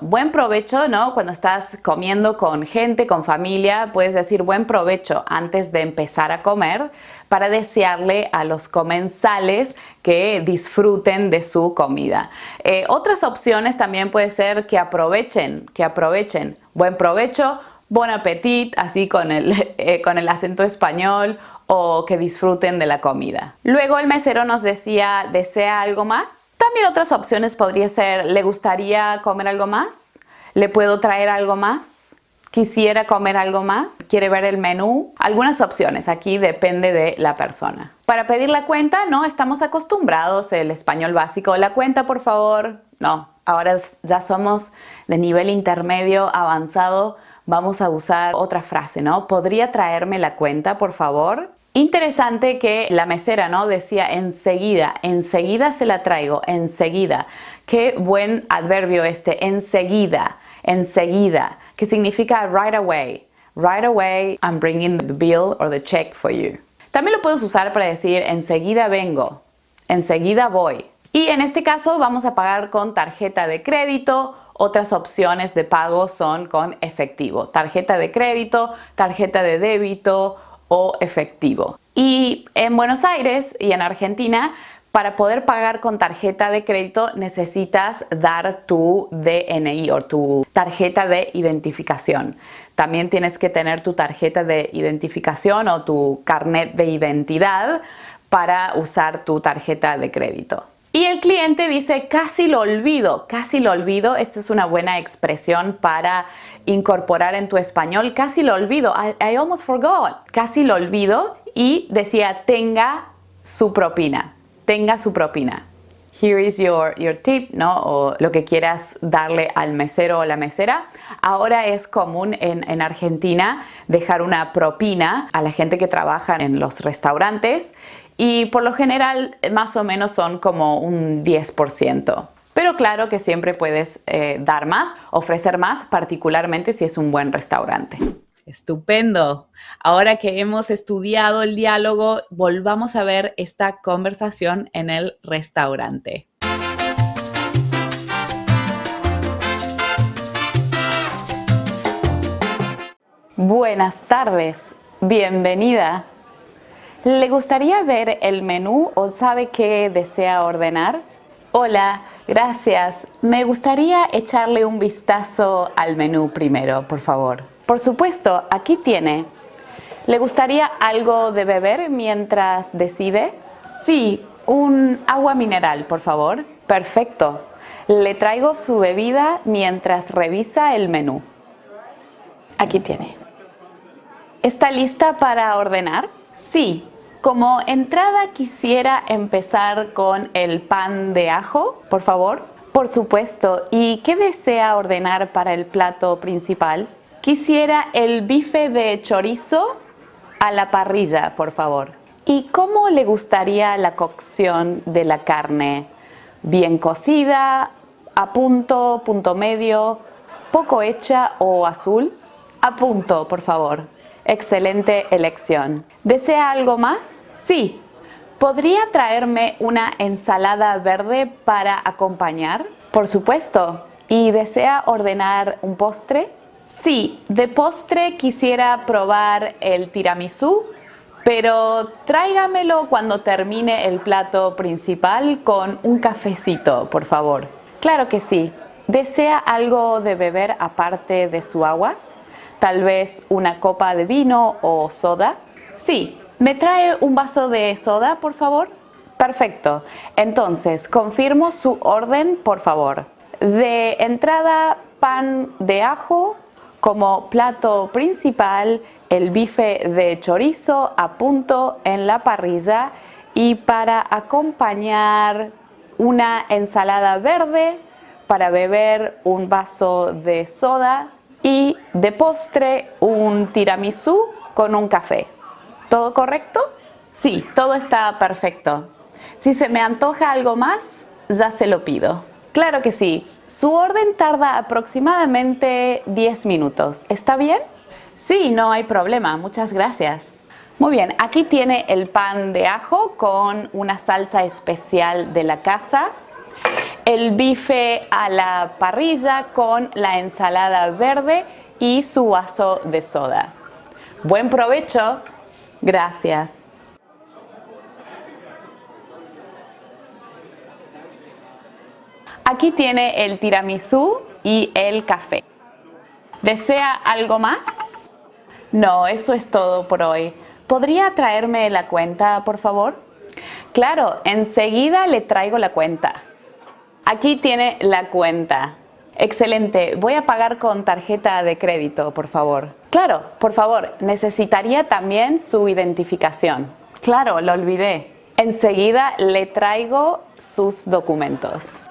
¿no? Cuando estás comiendo con gente, con familia, puedes decir buen provecho antes de empezar a comer para desearle a los comensales que disfruten de su comida. Otras opciones también puede ser que aprovechen. Buen provecho, bon appetit, así con el acento español, o que disfruten de la comida. Luego el mesero nos decía, ¿desea algo más? También otras opciones podría ser, ¿le gustaría comer algo más? ¿Le puedo traer algo más? ¿Quisiera comer algo más? ¿Quiere ver el menú? Algunas opciones, aquí depende de la persona. Para pedir la cuenta, no estamos acostumbrados, el español básico. La cuenta, por favor. No, ahora ya somos de nivel intermedio avanzado. Vamos a usar otra frase, ¿no? ¿Podría traerme la cuenta, por favor? Interesante que la mesera, ¿no? Decía enseguida se la traigo, enseguida. Qué buen adverbio este, enseguida, que significa right away. Right away, I'm bringing the bill or the check for you. También lo puedes usar para decir enseguida vengo, enseguida voy. Y en este caso vamos a pagar con tarjeta de crédito. Otras opciones de pago son con efectivo. Tarjeta de crédito, tarjeta de débito o efectivo. Y en Buenos Aires y en Argentina, para poder pagar con tarjeta de crédito necesitas dar tu DNI o tu tarjeta de identificación. También tienes que tener tu tarjeta de identificación o tu carnet de identidad para usar tu tarjeta de crédito. Y el cliente dice, casi lo olvido. Esta es una buena expresión para incorporar en tu español. Casi lo olvido. I almost forgot. Casi lo olvido. Y decía, tenga su propina. Here is your tip, ¿no? O lo que quieras darle al mesero o la mesera. Ahora es común en Argentina dejar una propina a la gente que trabaja en los restaurantes. Y por lo general más o menos son como un 10%. Pero claro que siempre puedes dar más, ofrecer más, particularmente si es un buen restaurante. Estupendo. Ahora que hemos estudiado el diálogo, volvamos a ver esta conversación en el restaurante. Buenas tardes. Bienvenida. ¿Le gustaría ver el menú o sabe qué desea ordenar? Hola, gracias. Me gustaría echarle un vistazo al menú primero, por favor. Por supuesto, aquí tiene. ¿Le gustaría algo de beber mientras decide? Sí, un agua mineral, por favor. Perfecto. Le traigo su bebida mientras revisa el menú. Aquí tiene. ¿Está lista para ordenar? Sí. Como entrada quisiera empezar con el pan de ajo, por favor. Por supuesto. ¿Y qué desea ordenar para el plato principal? Quisiera el bife de chorizo a la parrilla, por favor. ¿Y cómo le gustaría la cocción de la carne? ¿Bien cocida, a punto, punto medio, poco hecha o azul? A punto, por favor. Excelente elección. ¿Desea algo más? Sí. ¿Podría traerme una ensalada verde para acompañar? Por supuesto. ¿Y desea ordenar un postre? Sí. De postre quisiera probar el tiramisú, pero tráigamelo cuando termine el plato principal con un cafecito, por favor. Claro que sí. ¿Desea algo de beber aparte de su agua? Tal vez una copa de vino o soda. Sí. ¿Me trae un vaso de soda, por favor? Perfecto. Entonces, confirmo su orden, por favor. De entrada, pan de ajo. Como plato principal, el bife de chorizo a punto en la parrilla. Y para acompañar, una ensalada verde. Para beber, un vaso de soda. Y de postre, un tiramisú con un café. ¿Todo correcto? Sí, todo está perfecto. Si se me antoja algo más, ya se lo pido. Claro que sí. Su orden tarda aproximadamente 10 minutos. ¿Está bien? Sí, no hay problema. Muchas gracias. Muy bien, aquí tiene el pan de ajo con una salsa especial de la casa. El bife a la parrilla con la ensalada verde y su vaso de soda. Buen provecho. Gracias. Aquí tiene el tiramisú y el café. ¿Desea algo más? No, eso es todo por hoy. ¿Podría traerme la cuenta, por favor? Claro, enseguida le traigo la cuenta. Aquí tiene la cuenta. Excelente. Voy a pagar con tarjeta de crédito, por favor. Claro, por favor, necesitaría también su identificación. Claro, lo olvidé. Enseguida le traigo sus documentos.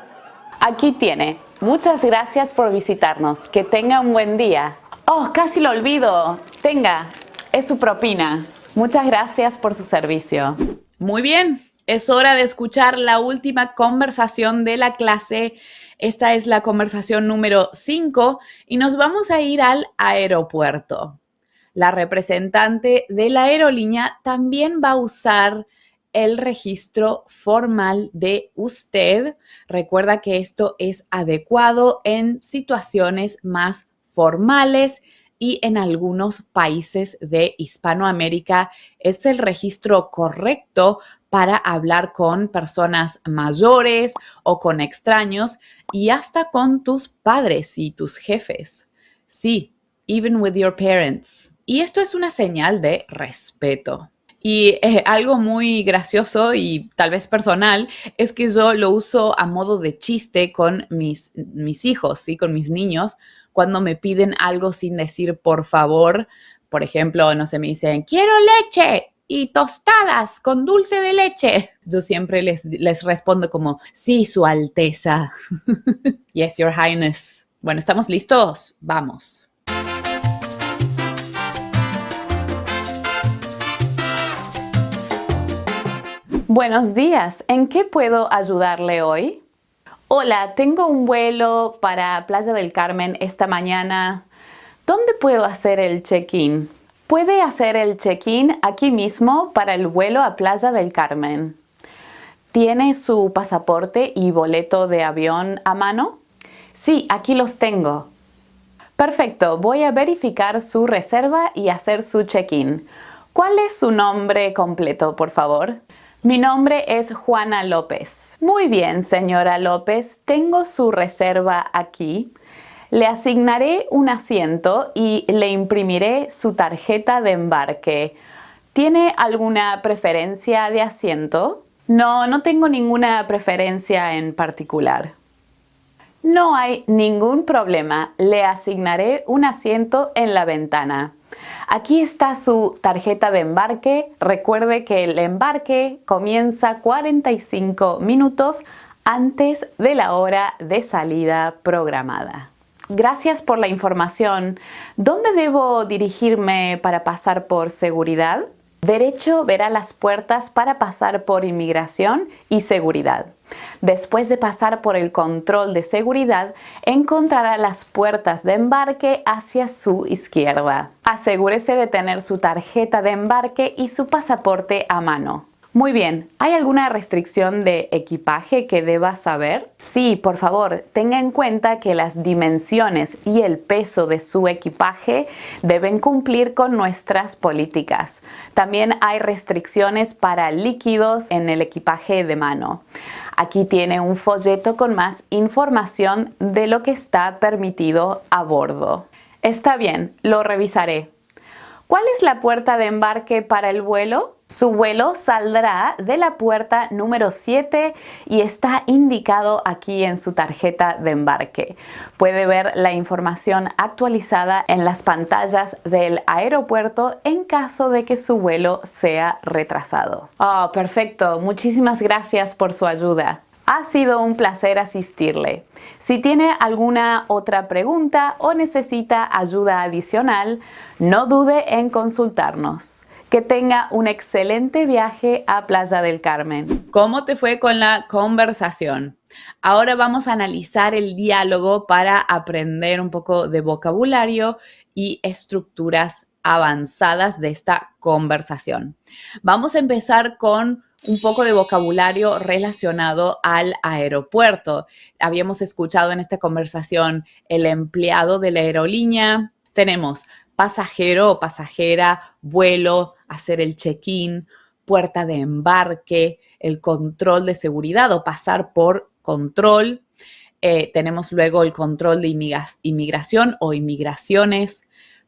Aquí tiene. Muchas gracias por visitarnos. Que tenga un buen día. Oh, casi lo olvido. Tenga, es su propina. Muchas gracias por su servicio. Muy bien, es hora de escuchar la última conversación de la clase. Esta es la conversación número 5 y nos vamos a ir al aeropuerto. La representante de la aerolínea también va a usar el registro formal de usted. Recuerda que esto es adecuado en situaciones más formales y en algunos países de Hispanoamérica es el registro correcto para hablar con personas mayores o con extraños y hasta con tus padres y tus jefes. Sí, even with your parents. Y esto es una señal de respeto. Y algo muy gracioso y tal vez personal es que yo lo uso a modo de chiste con mis hijos, ¿sí? Con mis niños, cuando me piden algo sin decir por favor. Por ejemplo, no sé, me dicen, quiero leche y tostadas con dulce de leche. Yo siempre les respondo como, sí, Su Alteza. Yes, Your Highness. Bueno, ¿estamos listos? Vamos. Buenos días, ¿en qué puedo ayudarle hoy? Hola, tengo un vuelo para Playa del Carmen esta mañana. ¿Dónde puedo hacer el check-in? Puede hacer el check-in aquí mismo para el vuelo a Playa del Carmen. ¿Tiene su pasaporte y boleto de avión a mano? Sí, aquí los tengo. Perfecto, voy a verificar su reserva y hacer su check-in. ¿Cuál es su nombre completo, por favor? Mi nombre es Juana López. Muy bien, señora López, tengo su reserva aquí. Le asignaré un asiento y le imprimiré su tarjeta de embarque. ¿Tiene alguna preferencia de asiento? No, no tengo ninguna preferencia en particular. No hay ningún problema. Le asignaré un asiento en la ventana. Aquí está su tarjeta de embarque. Recuerde que el embarque comienza 45 minutos antes de la hora de salida programada. Gracias por la información. ¿Dónde debo dirigirme para pasar por seguridad? Derecho verá las puertas para pasar por inmigración y seguridad. Después de pasar por el control de seguridad, encontrará las puertas de embarque hacia su izquierda. Asegúrese de tener su tarjeta de embarque y su pasaporte a mano. Muy bien, ¿hay alguna restricción de equipaje que deba saber? Sí, por favor, tenga en cuenta que las dimensiones y el peso de su equipaje deben cumplir con nuestras políticas. También hay restricciones para líquidos en el equipaje de mano. Aquí tiene un folleto con más información de lo que está permitido a bordo. Está bien, lo revisaré. ¿Cuál es la puerta de embarque para el vuelo? Su vuelo saldrá de la puerta número 7 y está indicado aquí en su tarjeta de embarque. Puede ver la información actualizada en las pantallas del aeropuerto en caso de que su vuelo sea retrasado. Oh, perfecto. Muchísimas gracias por su ayuda. Ha sido un placer asistirle. Si tiene alguna otra pregunta o necesita ayuda adicional, no dude en consultarnos. Que tenga un excelente viaje a Playa del Carmen. ¿Cómo te fue con la conversación? Ahora vamos a analizar el diálogo para aprender un poco de vocabulario y estructuras avanzadas de esta conversación. Vamos a empezar con un poco de vocabulario relacionado al aeropuerto. Habíamos escuchado en esta conversación el empleado de la aerolínea. Tenemos pasajero o pasajera, vuelo, hacer el check-in, puerta de embarque, el control de seguridad o pasar por control, Tenemos luego el control de inmigración o inmigraciones,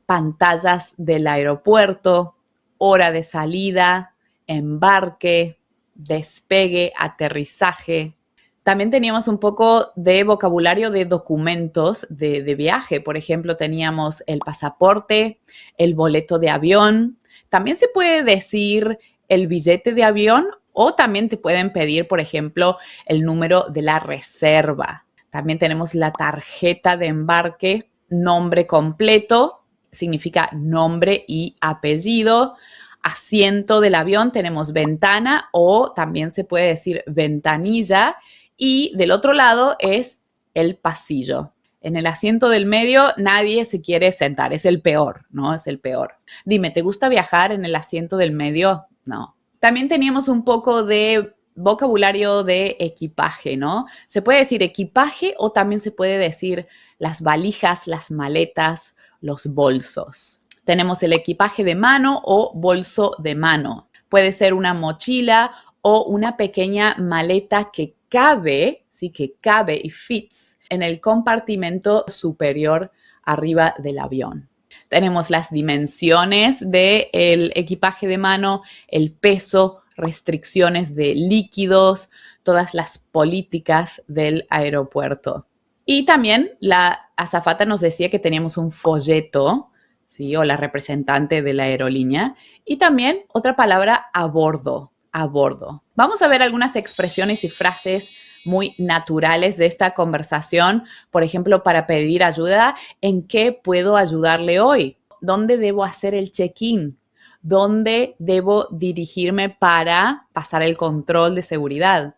pantallas del aeropuerto, hora de salida, embarque, despegue, aterrizaje. También teníamos un poco de vocabulario de documentos de viaje. Por ejemplo, teníamos el pasaporte, el boleto de avión. También se puede decir el billete de avión o también te pueden pedir, por ejemplo, el número de la reserva. También tenemos la tarjeta de embarque, nombre completo, significa nombre y apellido. Asiento del avión tenemos ventana o también se puede decir ventanilla. Y del otro lado es el pasillo. En el asiento del medio nadie se quiere sentar, es el peor, ¿no? Es el peor. Dime, ¿te gusta viajar en el asiento del medio? No. También teníamos un poco de vocabulario de equipaje, ¿no? Se puede decir equipaje o también se puede decir las valijas, las maletas, los bolsos. Tenemos el equipaje de mano o bolso de mano. Puede ser una mochila o una pequeña maleta que cabe, sí, que cabe y fits en el compartimento superior arriba del avión. Tenemos las dimensiones del equipaje de mano, el peso, restricciones de líquidos, todas las políticas del aeropuerto. Y también la azafata nos decía que teníamos un folleto, ¿sí? O la representante de la aerolínea. Y también otra palabra, a bordo, a bordo. Vamos a ver algunas expresiones y frases muy naturales de esta conversación. Por ejemplo, para pedir ayuda, ¿en qué puedo ayudarle hoy? ¿Dónde debo hacer el check-in? ¿Dónde debo dirigirme para pasar el control de seguridad?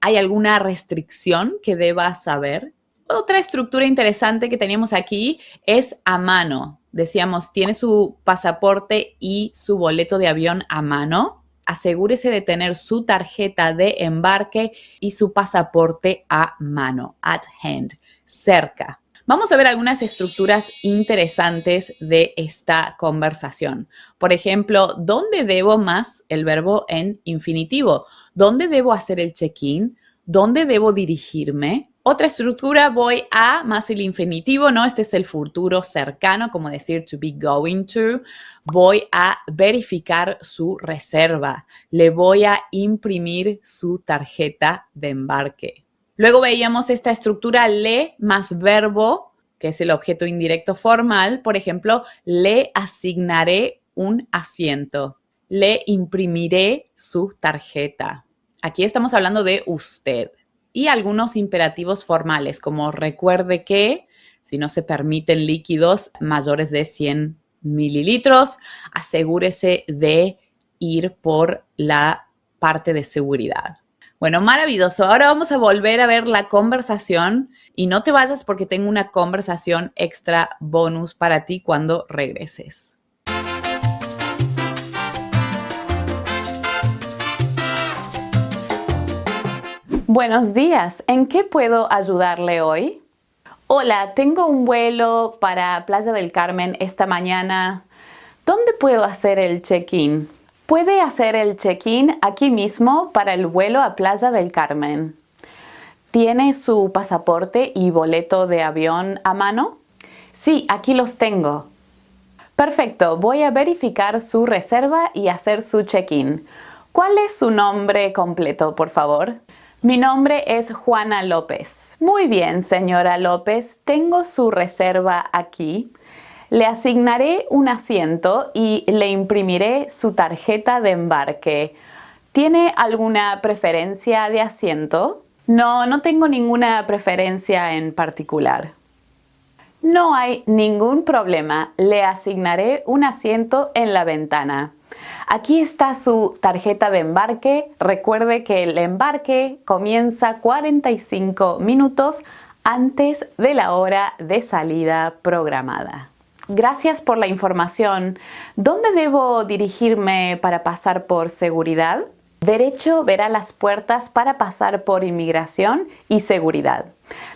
¿Hay alguna restricción que deba saber? Otra estructura interesante que teníamos aquí es a mano. Decíamos, tiene su pasaporte y su boleto de avión a mano. Asegúrese de tener su tarjeta de embarque y su pasaporte a mano, at hand, cerca. Vamos a ver algunas estructuras interesantes de esta conversación. Por ejemplo, ¿dónde debo más el verbo en infinitivo? ¿Dónde debo hacer el check-in? ¿Dónde debo dirigirme? Otra estructura, voy a más el infinitivo, ¿no? Este es el futuro cercano, como decir to be going to. Voy a verificar su reserva. Le voy a imprimir su tarjeta de embarque. Luego veíamos esta estructura le más verbo, que es el objeto indirecto formal. Por ejemplo, le asignaré un asiento. Le imprimiré su tarjeta. Aquí estamos hablando de usted. Y algunos imperativos formales, como recuerde que si no se permiten líquidos mayores de 100 mililitros, asegúrese de ir por la parte de seguridad. Bueno, maravilloso. Ahora vamos a volver a ver la conversación y no te vayas porque tengo una conversación extra bonus para ti cuando regreses. Buenos días. ¿En qué puedo ayudarle hoy? Hola, tengo un vuelo para Playa del Carmen esta mañana. ¿Dónde puedo hacer el check-in? Puede hacer el check-in aquí mismo para el vuelo a Playa del Carmen. ¿Tiene su pasaporte y boleto de avión a mano? Sí, aquí los tengo. Perfecto, voy a verificar su reserva y hacer su check-in. ¿Cuál es su nombre completo, por favor? Mi nombre es Juana López. Muy bien, señora López, tengo su reserva aquí. Le asignaré un asiento y le imprimiré su tarjeta de embarque. ¿Tiene alguna preferencia de asiento? No tengo ninguna preferencia en particular. No hay ningún problema. Le asignaré un asiento en la ventana. Aquí está su tarjeta de embarque. Recuerde que el embarque comienza 45 minutos antes de la hora de salida programada. Gracias por la información. ¿Dónde debo dirigirme para pasar por seguridad? Derecho verá las puertas para pasar por inmigración y seguridad.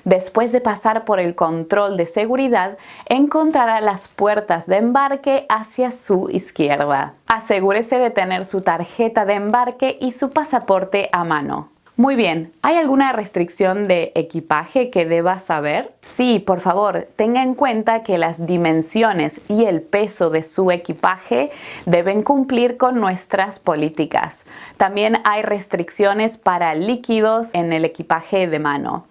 Después de pasar por el control de seguridad, encontrará las puertas de embarque hacia su izquierda. Asegúrese de tener su tarjeta de embarque y su pasaporte a mano. Muy bien, ¿hay alguna restricción de equipaje que deba saber? Sí, por favor, tenga en cuenta que las dimensiones y el peso de su equipaje deben cumplir con nuestras políticas. También hay restricciones para líquidos en el equipaje de mano.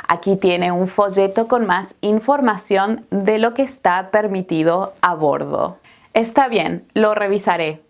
Aquí tiene un folleto con más información de lo que está permitido a bordo. Está bien, lo revisaré.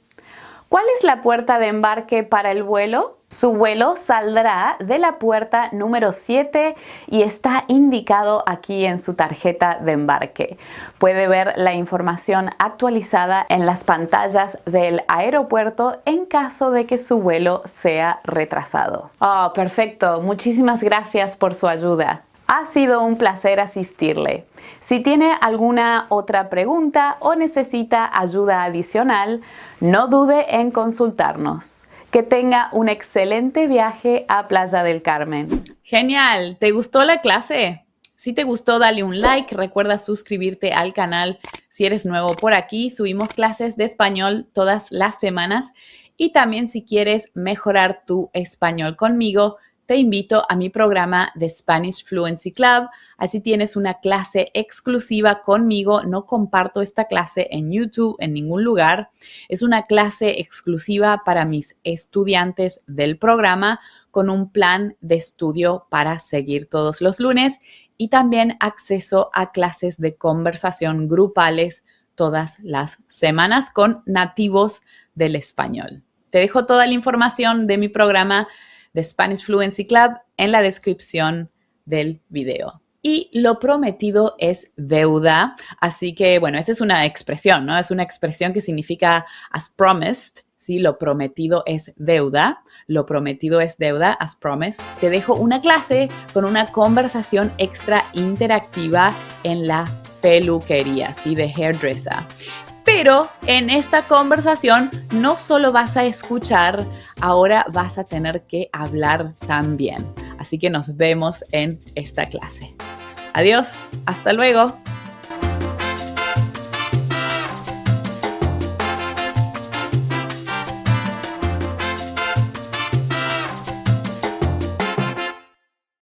¿Cuál es la puerta de embarque para el vuelo? Su vuelo saldrá de la puerta número 7 y está indicado aquí en su tarjeta de embarque. Puede ver la información actualizada en las pantallas del aeropuerto en caso de que su vuelo sea retrasado. Oh, perfecto. Muchísimas gracias por su ayuda. Ha sido un placer asistirle. Si tiene alguna otra pregunta o necesita ayuda adicional, no dude en consultarnos. Que tenga un excelente viaje a Playa del Carmen. Genial, ¿te gustó la clase? Si te gustó, dale un like, recuerda suscribirte al canal. Si eres nuevo por aquí, subimos clases de español todas las semanas. Y también si quieres mejorar tu español conmigo, te invito a mi programa de Spanish Fluency Club. Así tienes una clase exclusiva conmigo. No comparto esta clase en YouTube, en ningún lugar. Es una clase exclusiva para mis estudiantes del programa con un plan de estudio para seguir todos los lunes y también acceso a clases de conversación grupales todas las semanas con nativos del español. Te dejo toda la información de mi programa de Spanish Fluency Club en la descripción del video. Y lo prometido es deuda, así que bueno, esta es una expresión, ¿no? Es una expresión que significa as promised, ¿sí? Lo prometido es deuda, lo prometido es deuda, as promised. Te dejo una clase con una conversación extra interactiva en la peluquería, ¿sí? De hairdresser. Pero en esta conversación no solo vas a escuchar, ahora vas a tener que hablar también. Así que nos vemos en esta clase. Adiós, hasta luego.